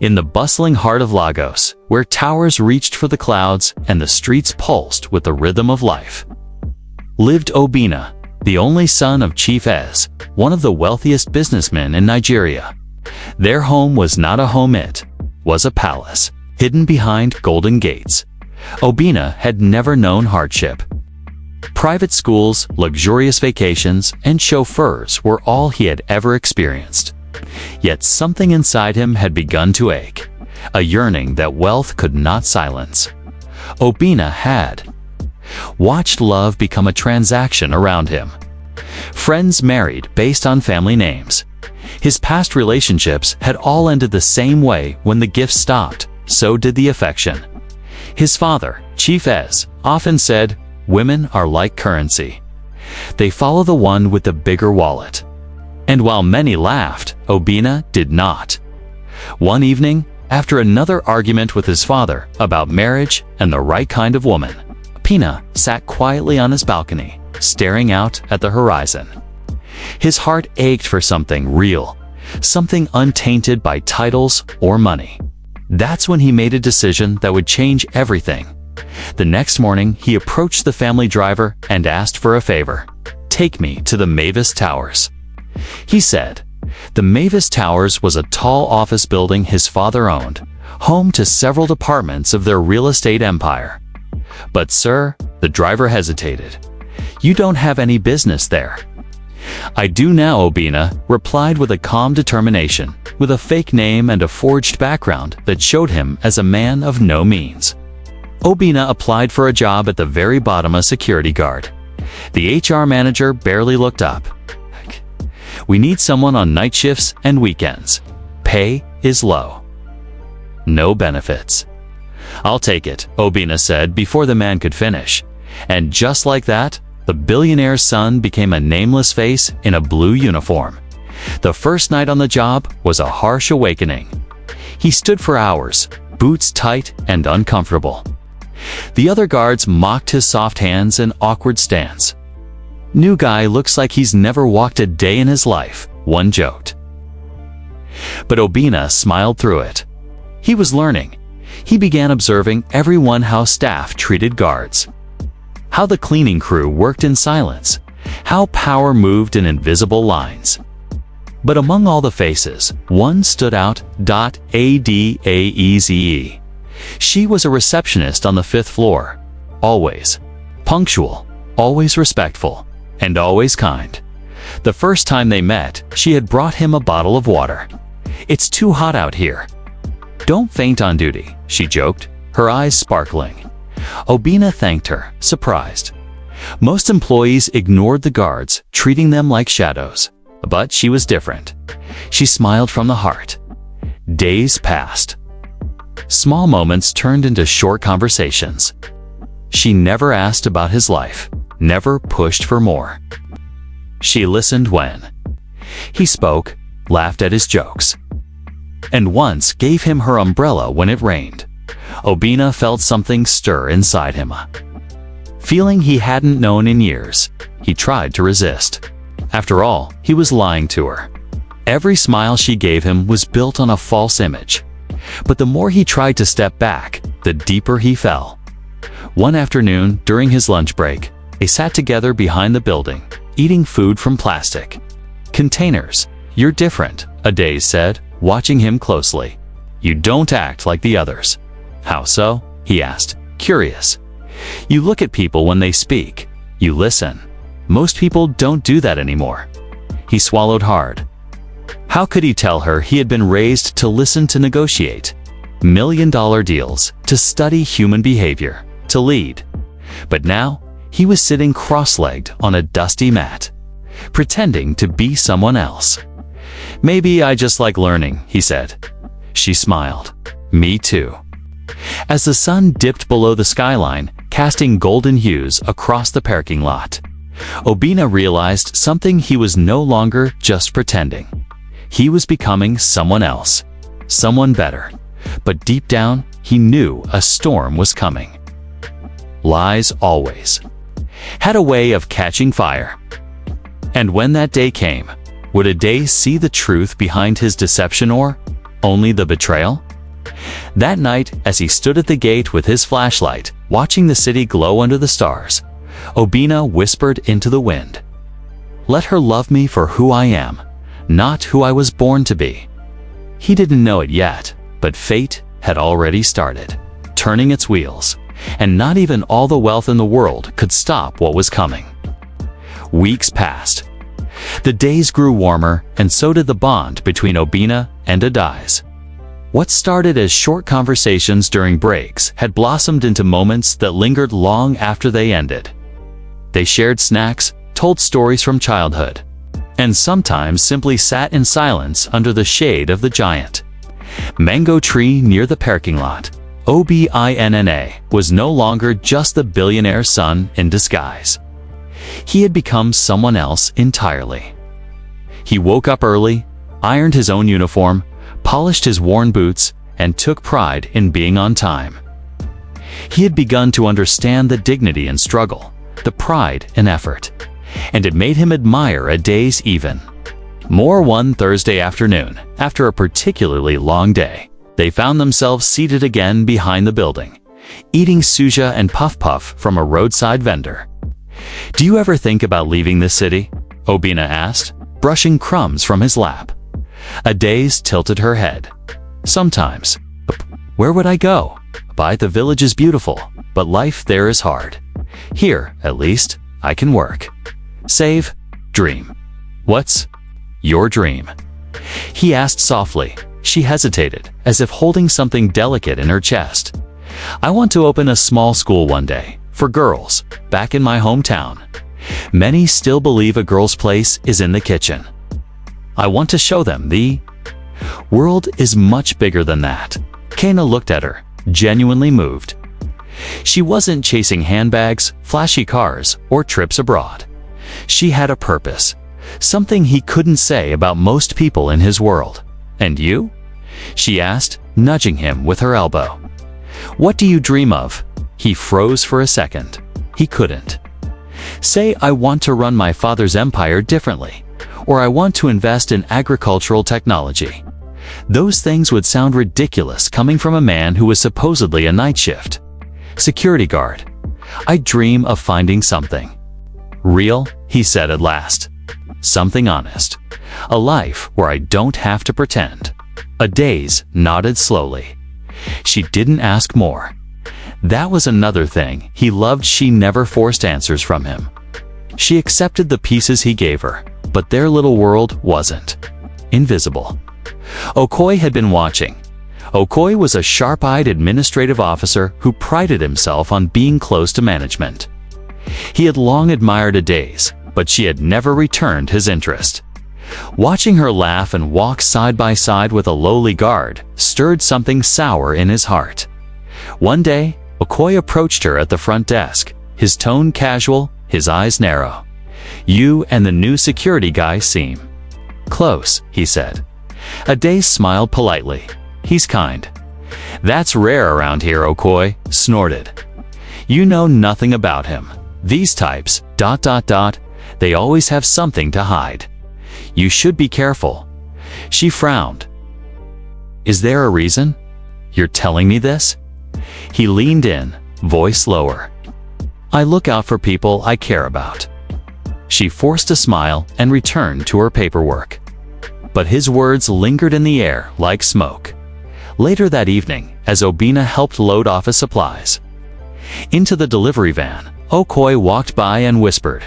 In the bustling heart of Lagos, where towers reached for the clouds and the streets pulsed with the rhythm of life, lived Obinna, the only son of Chief Ez, one of the wealthiest businessmen in Nigeria. Their home was not a home, it was a palace, hidden behind golden gates. Obinna had never known hardship. Private schools, luxurious vacations, and chauffeurs were all he had ever experienced. Yet something inside him had begun to ache, a yearning that wealth could not silence. Obinna had watched love become a transaction around him. Friends married based on family names. His past relationships had all ended the same way. When the gifts stopped, so did the affection. His father, Chief Ez, often said, "Women are like currency. They follow the one with the bigger wallet." And while many laughed, Obinna did not. One evening, after another argument with his father about marriage and the right kind of woman, Obinna sat quietly on his balcony, staring out at the horizon. His heart ached for something real, something untainted by titles or money. That's when he made a decision that would change everything. The next morning, he approached the family driver and asked for a favor. "Take me to the Mavis Towers," he said. The Mavis Towers was a tall office building his father owned, home to several departments of their real estate empire. "But sir," the driver hesitated, "you don't have any business there." "I do now," Obinna replied with a calm determination, with a fake name and a forged background that showed him as a man of no means. Obinna applied for a job at the very bottom, a security guard. The HR manager barely looked up. "We need someone on night shifts and weekends. Pay is low. No benefits." "I'll take it," Obinna said before the man could finish. And just like that, the billionaire's son became a nameless face in a blue uniform. The first night on the job was a harsh awakening. He stood for hours, boots tight and uncomfortable. The other guards mocked his soft hands and awkward stance. "New guy looks like he's never walked a day in his life," one joked. But Obinna smiled through it. He was learning. He began observing everyone, how staff treated guards, how the cleaning crew worked in silence, how power moved in invisible lines. But among all the faces, one stood out. Adaeze. She was a receptionist on the 5th floor. Always punctual, always respectful, and always kind. The first time they met, she had brought him a bottle of water. "It's too hot out here." "Don't faint on duty," she joked, her eyes sparkling. Obinna thanked her, surprised. Most employees ignored the guards, treating them like shadows. But she was different. She smiled from the heart. Days passed. Small moments turned into short conversations. She never asked about his life, never pushed for more. She listened when he spoke, laughed at his jokes, and once gave him her umbrella when it rained. Obinna felt something stir inside him, a feeling he hadn't known in years. He tried to resist. After all, he was lying to her. Every smile she gave him was built on a false image. But the more he tried to step back, the deeper he fell. One afternoon, during his lunch break, they sat together behind the building, eating food from plastic containers. "You're different," Adaeze said, watching him closely. "You don't act like the others." "How so?" he asked, curious. "You look at people when they speak. You listen. Most people don't do that anymore." He swallowed hard. How could he tell her he had been raised to listen, to negotiate million-dollar deals, to study human behavior, to lead? But now, he was sitting cross-legged on a dusty mat, pretending to be someone else. "Maybe I just like learning," he said. She smiled. "Me too." As the sun dipped below the skyline, casting golden hues across the parking lot, Obinna realized something. He was no longer just pretending. He was becoming someone else, someone better. But deep down, he knew a storm was coming. Lies always had a way of catching fire. And when that day came, would Adaeze see the truth behind his deception, or only the betrayal? That night, as he stood at the gate with his flashlight, watching the city glow under the stars, Obina whispered into the wind, "Let her love me for who I am, not who I was born to be." He didn't know it yet, but fate had already started, turning its wheels, and not even all the wealth in the world could stop what was coming. Weeks passed. The days grew warmer, and so did the bond between Obina and Adais. What started as short conversations during breaks had blossomed into moments that lingered long after they ended. They shared snacks, told stories from childhood, and sometimes simply sat in silence under the shade of the giant mango tree near the parking lot. Obina was no longer just the billionaire's son in disguise. He had become someone else entirely. He woke up early, ironed his own uniform, polished his worn boots, and took pride in being on time. He had begun to understand the dignity in struggle, the pride in effort, and it made him admire Adais even more. One Thursday afternoon, after a particularly long day, they found themselves seated again behind the building, eating suja and puff-puff from a roadside vendor. "Do you ever think about leaving this city?" Obina asked, brushing crumbs from his lap. Adais tilted her head. "Sometimes. Where would I go? The village is beautiful, but life there is hard. Here, at least, I can work. Save, dream." "What's your dream?" he asked softly. She hesitated, as if holding something delicate in her chest. "I want to open a small school one day, for girls, back in my hometown. Many still believe a girl's place is in the kitchen. I want to show them the world is much bigger than that." Kana looked at her, genuinely moved. She wasn't chasing handbags, flashy cars, or trips abroad. She had a purpose, something he couldn't say about most people in his world. "And you?" she asked, nudging him with her elbow. "What do you dream of?" He froze for a second. He couldn't say, "I want to run my father's empire differently," or "I want to invest in agricultural technology." Those things would sound ridiculous coming from a man who was supposedly a night shift security guard. "I dream of finding something real," he said at last. "Something honest. A life where I don't have to pretend." Adais nodded slowly. She didn't ask more. That was another thing he loved. She never forced answers from him. She accepted the pieces he gave her, but their little world wasn't invisible. Okoi had been watching. Okoi was a sharp-eyed administrative officer who prided himself on being close to management. He had long admired Adais, but she had never returned his interest. Watching her laugh and walk side by side with a lowly guard stirred something sour in his heart. One day, Okoi approached her at the front desk, his tone casual, his eyes narrow. "You and the new security guy seem close," he said. Adais smiled politely. "He's kind." "That's rare around here," Okoi snorted. "You know nothing about him. These types, ... they always have something to hide. You should be careful." She frowned. "Is there a reason you're telling me this?" He leaned in, voice lower. "I look out for people I care about." She forced a smile and returned to her paperwork. But his words lingered in the air like smoke. Later that evening, as Obina helped load office supplies into the delivery van, Okoi walked by and whispered,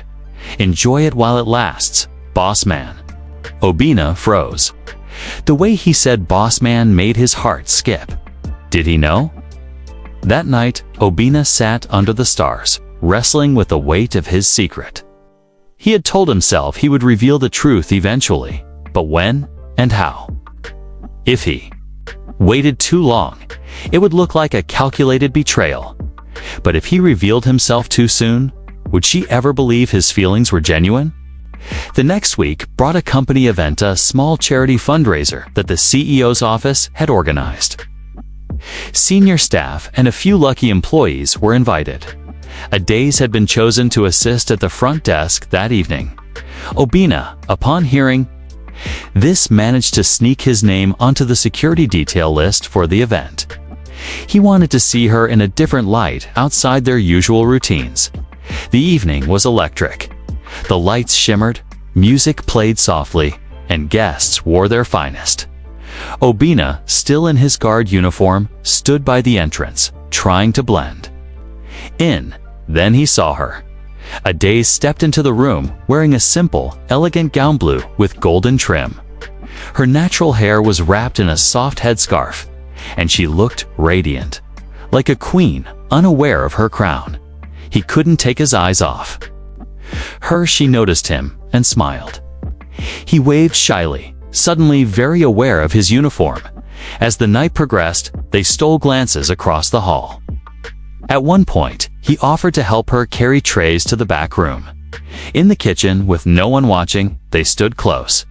"Enjoy it while it lasts, boss man." Obina froze. The way he said boss man made his heart skip. Did he know? That night, Obina sat under the stars, wrestling with the weight of his secret. He had told himself he would reveal the truth eventually, but when and how? If he waited too long, it would look like a calculated betrayal. But if he revealed himself too soon, would she ever believe his feelings were genuine? The next week brought a company event, a small charity fundraiser that the CEO's office had organized. Senior staff and a few lucky employees were invited. Adais had been chosen to assist at the front desk that evening. Obina, upon hearing this, managed to sneak his name onto the security detail list for the event. He wanted to see her in a different light outside their usual routines. The evening was electric. The lights shimmered, music played softly, and guests wore their finest. Obina, still in his guard uniform, stood by the entrance, trying to blend in. Then he saw her. Ade stepped into the room wearing a simple, elegant gown blue with golden trim. Her natural hair was wrapped in a soft headscarf, and she looked radiant, like a queen unaware of her crown. He couldn't take his eyes off her. She noticed him and smiled. He waved shyly, suddenly very aware of his uniform. As the night progressed, they stole glances across the hall. At one point, he offered to help her carry trays to the back room. In the kitchen, with no one watching, they stood close.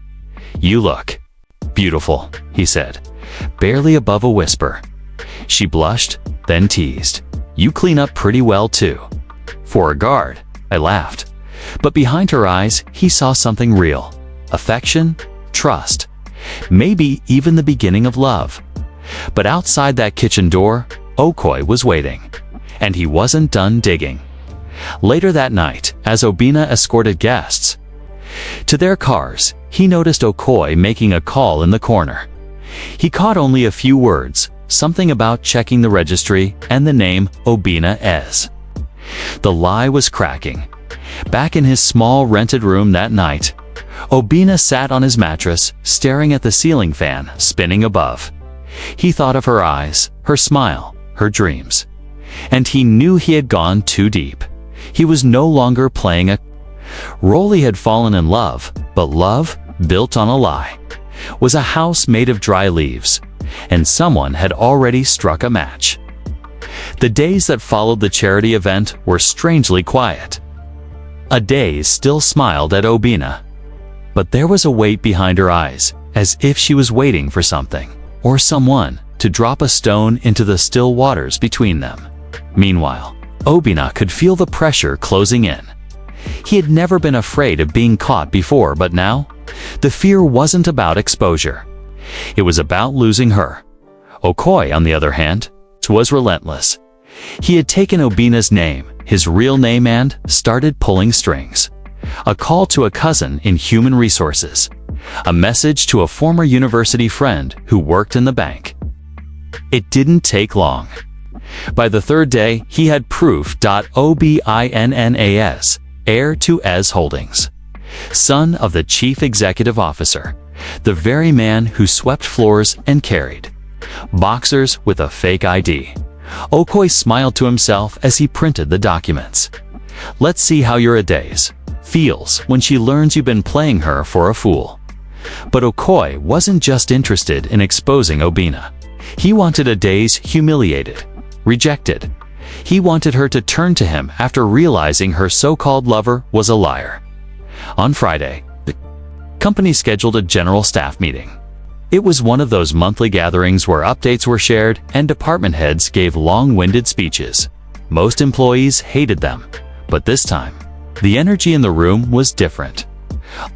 "You look beautiful," he said, barely above a whisper. She blushed, then teased. "You clean up pretty well too." "For a guard," I laughed. But behind her eyes, he saw something real. Affection, trust, maybe even the beginning of love. But outside that kitchen door, Okoye was waiting. And he wasn't done digging. Later that night, as Obina escorted guests to their cars, he noticed Okoye making a call in the corner. He caught only a few words, something about checking the registry and the name Obina Ez. The lie was cracking. Back in his small rented room that night, Obina sat on his mattress, staring at the ceiling fan spinning above. He thought of her eyes, her smile, her dreams. And he knew he had gone too deep. He was no longer playing a role. He had fallen in love, but love, built on a lie, was a house made of dry leaves, and someone had already struck a match. The days that followed the charity event were strangely quiet. Ade still smiled at Obina, but there was a weight behind her eyes, as if she was waiting for something, or someone, to drop a stone into the still waters between them. Meanwhile, Obina could feel the pressure closing in. He had never been afraid of being caught before, but now, the fear wasn't about exposure. It was about losing her. Okoye, on the other hand, was relentless. He had taken Obina's name, his real name, and started pulling strings. A call to a cousin in human resources. A message to a former university friend who worked in the bank. It didn't take long. By the third day, he had proof. Obinnas, heir to Ez Holdings, son of the chief executive officer, the very man who swept floors and carried boxers with a fake ID. Okoye smiled to himself as he printed the documents. Let's see how your Ade feels when she learns you've been playing her for a fool. But Okoye wasn't just interested in exposing Obina. He wanted Ade humiliated, rejected. He wanted her to turn to him after realizing her so-called lover was a liar. On Friday, the company scheduled a general staff meeting. It was one of those monthly gatherings where updates were shared and department heads gave long-winded speeches. Most employees hated them, but this time, the energy in the room was different.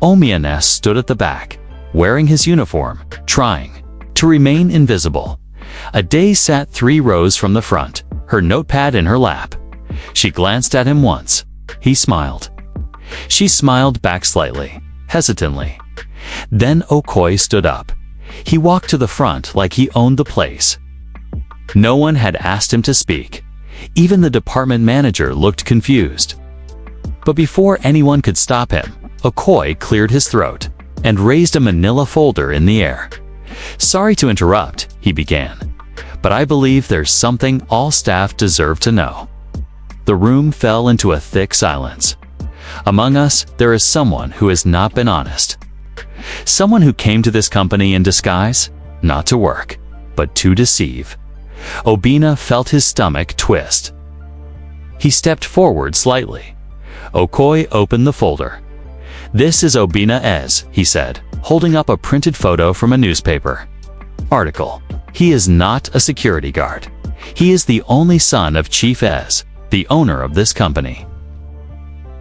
Billionaire stood at the back, wearing his uniform, trying to remain invisible. Ade sat 3 rows from the front, her notepad in her lap. She glanced at him once. He smiled. She smiled back slightly, hesitantly. Then Okoye stood up. He walked to the front like he owned the place. No one had asked him to speak. Even the department manager looked confused. But before anyone could stop him, Okoye cleared his throat and raised a manila folder in the air. "Sorry to interrupt," he began, "but I believe there's something all staff deserve to know." The room fell into a thick silence. Among us, there is someone who has not been honest. Someone who came to this company in disguise, not to work, but to deceive. Obina felt his stomach twist. He stepped forward slightly. Okoye opened the folder. "This is Obina Ez," he said, holding up a printed photo from a newspaper article. "He is not a security guard. He is the only son of Chief Ez, the owner of this company.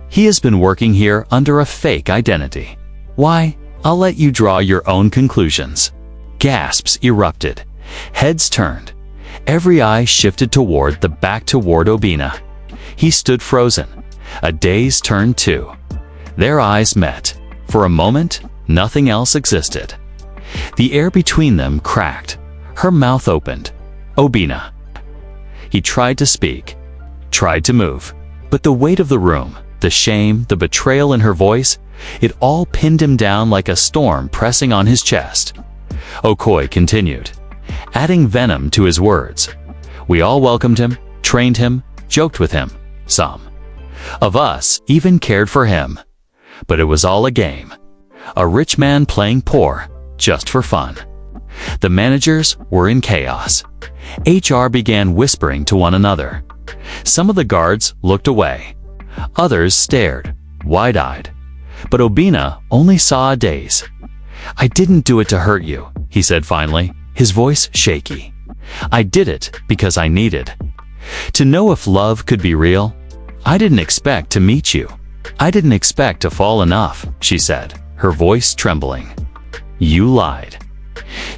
He has been working here under a fake identity. Why? I'll let you draw your own conclusions." Gasps erupted. Heads turned. Every eye shifted toward Obina. He stood frozen. A daze turned too. Their eyes met. For a moment, nothing else existed. The air between them cracked. Her mouth opened. Obina. He tried to speak, tried to move, but the weight of the room, the shame, the betrayal in her voice, it all pinned him down like a storm pressing on his chest. Okoye continued, adding venom to his words. We all welcomed him, trained him, joked with him. Some of us even cared for him. But it was all a game. A rich man playing poor, just for fun. The managers were in chaos. HR began whispering to one another. Some of the guards looked away. Others stared, wide-eyed. But Obina only saw a daze. I didn't do it to hurt you, he said finally, his voice shaky. I did it because I needed to know if love could be real. I didn't expect to meet you. I didn't expect to fall enough, she said, her voice trembling. You lied.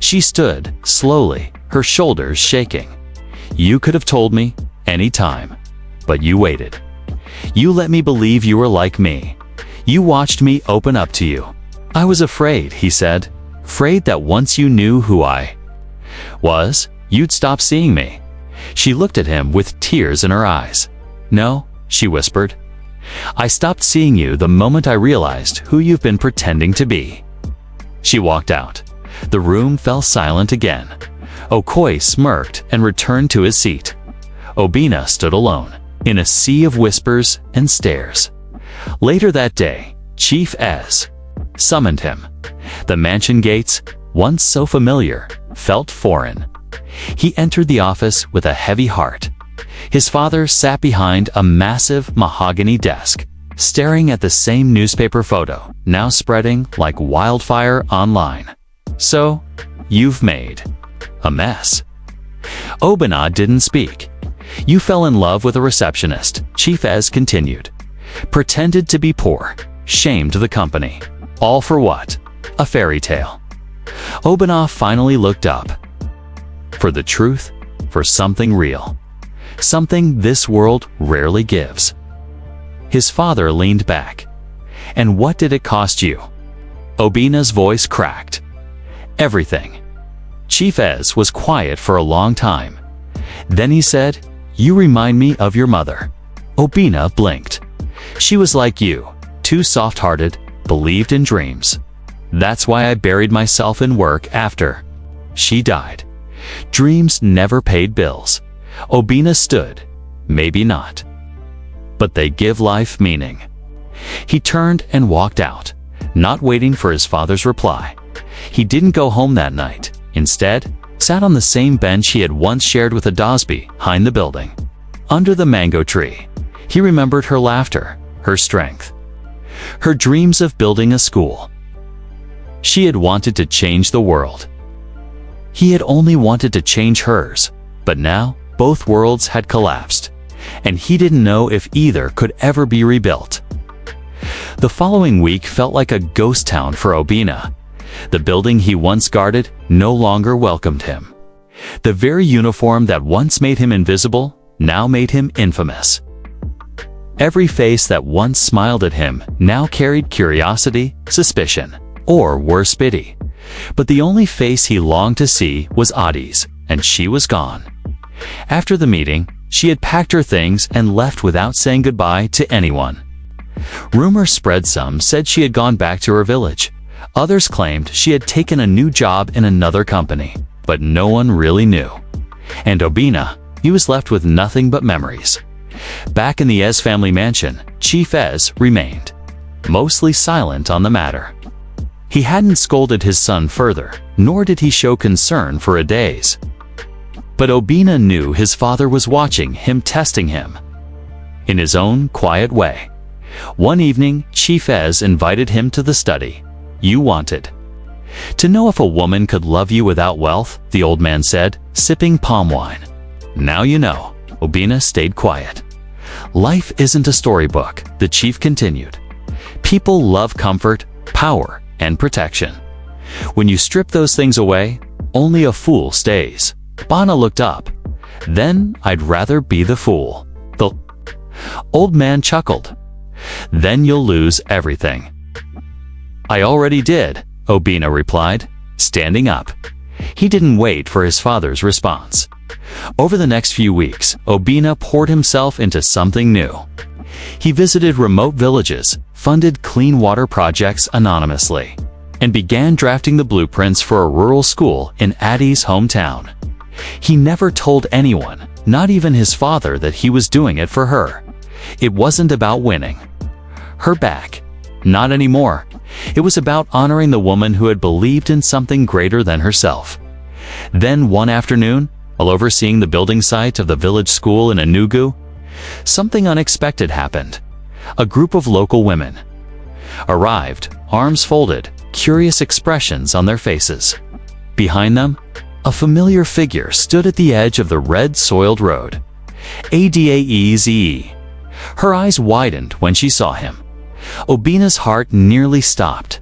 She stood, slowly, her shoulders shaking. You could have told me, any time. But you waited. You let me believe you were like me. You watched me open up to you. I was afraid, he said. Afraid that once you knew who I was, you'd stop seeing me. She looked at him with tears in her eyes. No, she whispered. I stopped seeing you the moment I realized who you've been pretending to be. She walked out. The room fell silent again. Okoye smirked and returned to his seat. Obina stood alone, in a sea of whispers and stares. Later that day, Chief Ez summoned him. The mansion gates, once so familiar, felt foreign. He entered the office with a heavy heart. His father sat behind a massive mahogany desk, staring at the same newspaper photo, now spreading like wildfire online. So, you've made a mess. Obina didn't speak. You fell in love with a receptionist, Chief Ez continued. Pretended to be poor, shamed the company. All for what? A fairy tale. Obina finally looked up. For the truth, for something real. Something this world rarely gives. His father leaned back. And what did it cost you? Obina's voice cracked. Everything. Chief Ez was quiet for a long time. Then he said, You remind me of your mother. Obina blinked. She was like you, too soft-hearted, believed in dreams. That's why I buried myself in work after she died. Dreams never paid bills. Obina stood. Maybe not. But they give life meaning. He turned and walked out, not waiting for his father's reply. He didn't go home that night. Instead, sat on the same bench he had once shared with Adosby behind the building. Under the mango tree, he remembered her laughter, her strength, her dreams of building a school. She had wanted to change the world. He had only wanted to change hers, but now both worlds had collapsed, and he didn't know if either could ever be rebuilt. The following week felt like a ghost town for Obina. The building he once guarded no longer welcomed him. The very uniform that once made him invisible now made him infamous. Every face that once smiled at him now carried curiosity, suspicion, or worse, pity. But the only face he longed to see was Adi's, and she was gone. After the meeting, she had packed her things and left without saying goodbye to anyone. Rumors spread. Some said she had gone back to her village. Others claimed she had taken a new job in another company, but no one really knew. And Obina, he was left with nothing but memories. Back in the Ez family mansion, Chief Ez remained, mostly silent on the matter. He hadn't scolded his son further, nor did he show concern for a days. But Obina knew his father was watching him, testing him. In his own quiet way. One evening, Chief Ez invited him to the study. You wanted to know if a woman could love you without wealth, the old man said, sipping palm wine. Now you know. Obina stayed quiet. Life isn't a storybook, the chief continued. People love comfort, power, and protection. When you strip those things away, only a fool stays. Bana looked up. Then I'd rather be the fool. The old man chuckled. Then you'll lose everything. I already did, Obina replied, standing up. He didn't wait for his father's response. Over the next few weeks, Obina poured himself into something new. He visited remote villages, funded clean water projects anonymously, and began drafting the blueprints for a rural school in Addie's hometown. He never told anyone, not even his father, that he was doing it for her. It wasn't about winning her back. Not anymore. It was about honoring the woman who had believed in something greater than herself. Then one afternoon, while overseeing the building site of the village school in Enugu, something unexpected happened. A group of local women arrived, arms folded, curious expressions on their faces. Behind them, a familiar figure stood at the edge of the red-soiled road. Adaeze. Her eyes widened when she saw him. Obina's heart nearly stopped.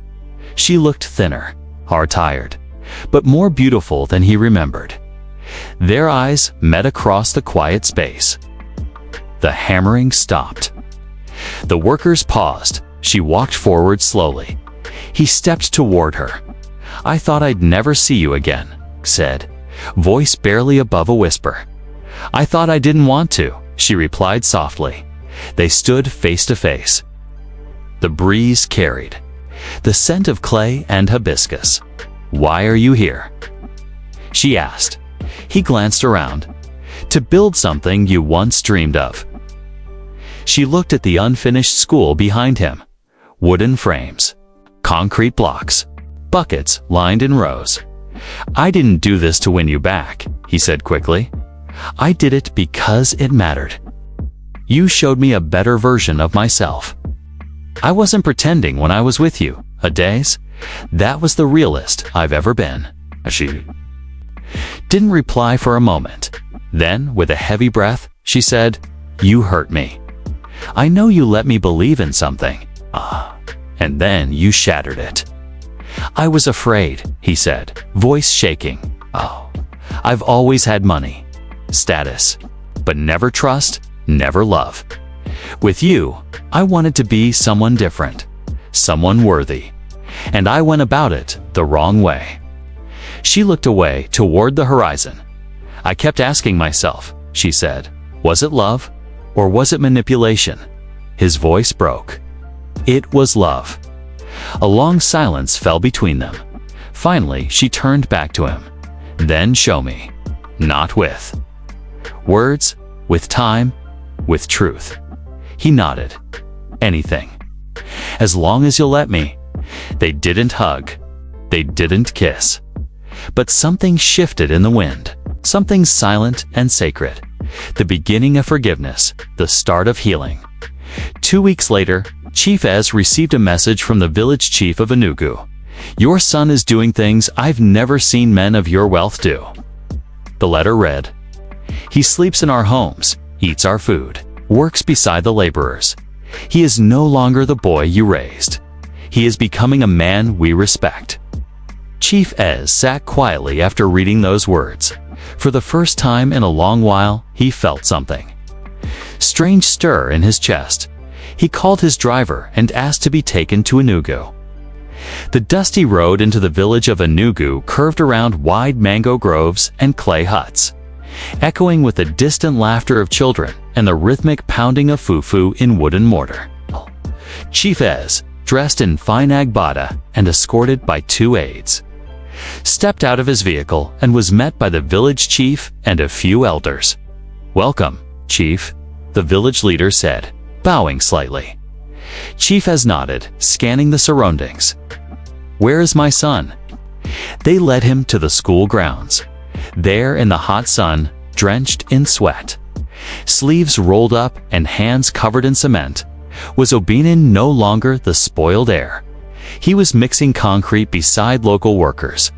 She looked thinner, tired, but more beautiful than he remembered. Their eyes met across the quiet space. The hammering stopped. The workers paused. She walked forward slowly. He stepped toward her. I thought I'd never see you again, said, voice barely above a whisper. I thought I didn't want to, she replied softly. They stood face to face. The breeze carried the scent of clay and hibiscus. Why are you here? She asked. He glanced around. To build something you once dreamed of. She looked at the unfinished school behind him. Wooden frames, concrete blocks, buckets lined in rows. I didn't do this to win you back, he said quickly. I did it because it mattered. You showed me a better version of myself. I wasn't pretending when I was with you, Adaeze. That was the realest I've ever been. She didn't reply for a moment. Then, with a heavy breath, she said, You hurt me. I know you let me believe in something. And then you shattered it. I was afraid, he said, voice shaking. I've always had money, status, but never trust, never love. With you, I wanted to be someone different, someone worthy, and I went about it the wrong way. She looked away toward the horizon. I kept asking myself, she said, was it love or was it manipulation? His voice broke. It was love. A long silence fell between them. Finally, she turned back to him. Then show me. Not with words, with time, with truth. He nodded. Anything. As long as you'll let me. They didn't hug. They didn't kiss. But something shifted in the wind. Something silent and sacred. The beginning of forgiveness. The start of healing. 2 weeks later, Chief Ez received a message from the village chief of Enugu. Your son is doing things I've never seen men of your wealth do. The letter read, He sleeps in our homes, eats our food, works beside the laborers. He is no longer the boy you raised. He is becoming a man we respect. Chief Ez sat quietly after reading those words. For the first time in a long while, he felt something. Strange stir in his chest. He called his driver and asked to be taken to Enugu. The dusty road into the village of Enugu curved around wide mango groves and clay huts, echoing with the distant laughter of children and the rhythmic pounding of fufu in wooden mortar. Chief Ez, dressed in fine agbada and escorted by 2 aides, stepped out of his vehicle and was met by the village chief and a few elders. Welcome, Chief, the village leader said, bowing slightly. Chief Ez nodded, scanning the surroundings. Where is my son? They led him to the school grounds. There in the hot sun, drenched in sweat, sleeves rolled up and hands covered in cement, was Obina no longer the spoiled heir. He was mixing concrete beside local workers,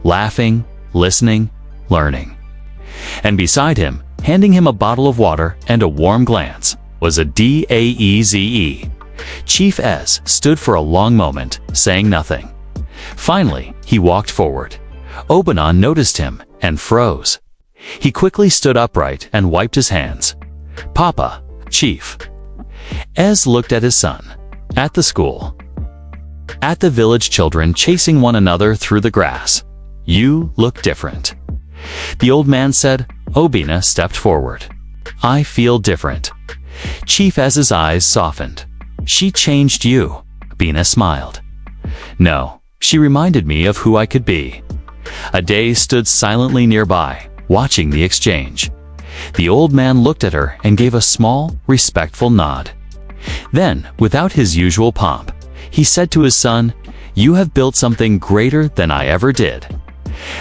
laughing, listening, learning. And beside him, handing him a bottle of water and a warm glance, was Adaeze. Chief Ez stood for a long moment, saying nothing. Finally, he walked forward. Obina noticed him and froze. He quickly stood upright and wiped his hands. "Papa, Chief." Ez looked at his son, at the school, at the village children chasing one another through the grass. "You look different." The old man said. Obina stepped forward. "I feel different." Chief Ez's eyes softened. "She changed you." Obina smiled. "No, she reminded me of who I could be." Ade stood silently nearby, watching the exchange. The old man looked at her and gave a small, respectful nod. Then, without his usual pomp, he said to his son, "You have built something greater than I ever did."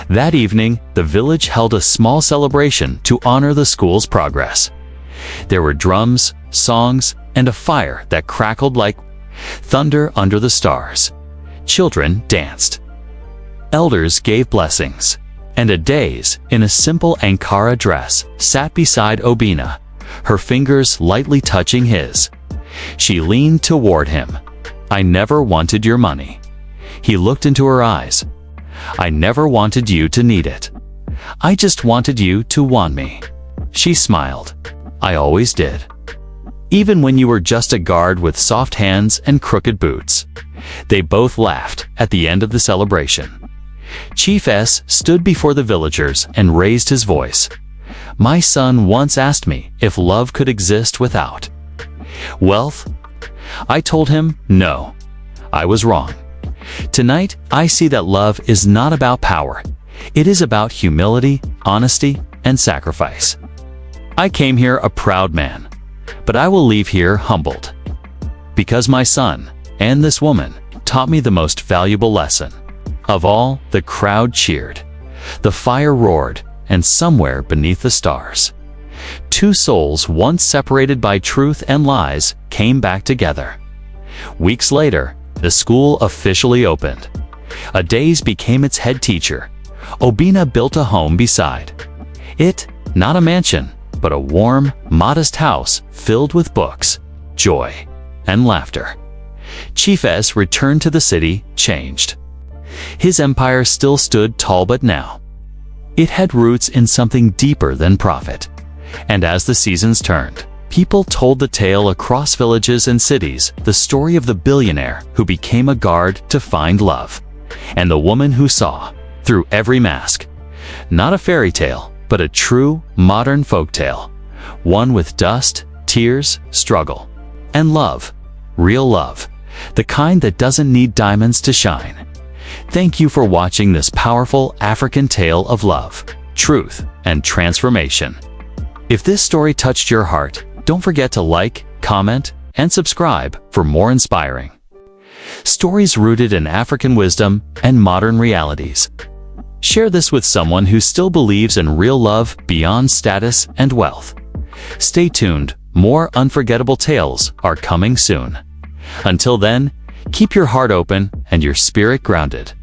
That evening, the village held a small celebration to honor the school's progress. There were drums, songs, and a fire that crackled like thunder under the stars. Children danced. Elders gave blessings. And Ades, in a simple Ankara dress, sat beside Obina, her fingers lightly touching his. She leaned toward him. "I never wanted your money." He looked into her eyes. "I never wanted you to need it. I just wanted you to want me." She smiled. "I always did. Even when you were just a guard with soft hands and crooked boots." They both laughed at the end of the celebration. Chief S stood before the villagers and raised his voice. "My son once asked me if love could exist without wealth. I told him no. I was wrong. Tonight, I see that love is not about power. It is about humility, honesty, and sacrifice. I came here a proud man, but I will leave here humbled. Because my son, and this woman, taught me the most valuable lesson." Of all, the crowd cheered. The fire roared, and somewhere beneath the stars, two souls once separated by truth and lies came back together. Weeks later, the school officially opened. Ades became its head teacher. Obina built a home beside it, not a mansion, but a warm, modest house filled with books, joy, and laughter. Chief S returned to the city, changed. His empire still stood tall, but now it had roots in something deeper than profit. And as the seasons turned, people told the tale across villages and cities, the story of the billionaire who became a guard to find love, and the woman who saw through every mask. Not a fairy tale, but a true, modern folktale, one with dust, tears, struggle, and love, real love, the kind that doesn't need diamonds to shine. Thank you for watching this powerful African tale of love, truth, and transformation. If this story touched your heart, don't forget to like, comment, and subscribe for more inspiring stories rooted in African wisdom and modern realities. Share this with someone who still believes in real love beyond status and wealth. Stay tuned, more unforgettable tales are coming soon. Until then, keep your heart open and your spirit grounded.